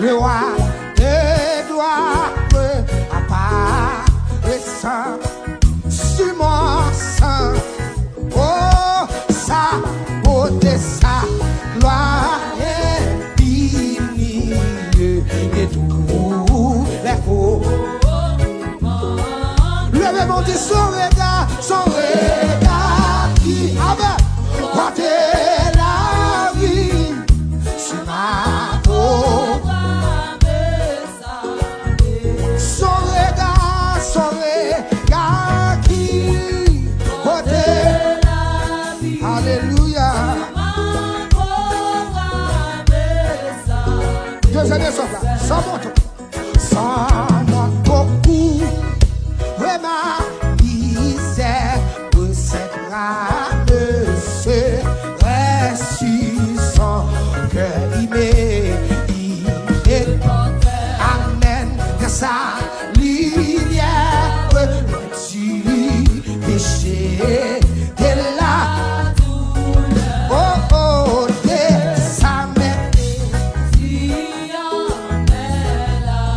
le roi de gloire apparaissant sur mon sang. Oh, sa beauté, sa gloire infinie et tout les faux. Levez mon Dieu, son regard qui avait porté la vie sur ma peau. Son regard qui porté la vie. Alléluia. Deuxième essence là, sans montre beaucoup. Vraiment, il sait que cette rame se ressuscit que il est amen de sa lumière du péché de la douleur. Oh, de sa main.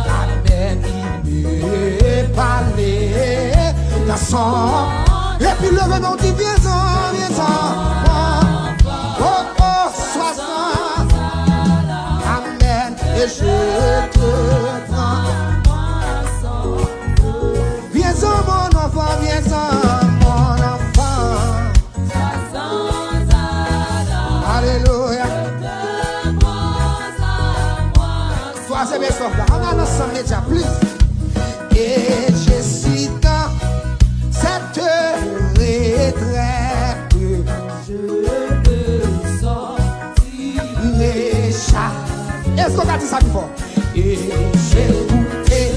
Amen, il me parlait dans son. Et puis le nom dit viens-en. Oh, sois saint. Amen. Et je te prends. Viens-en mon enfant, viens-en mon enfant. Alléluia. Troisième essence là, on a ensemble déjà plus. Et je suis dans cette retraite, je me sortirai chaque. Est-ce qu'on a dit ça plus fort? Et j'ai goûté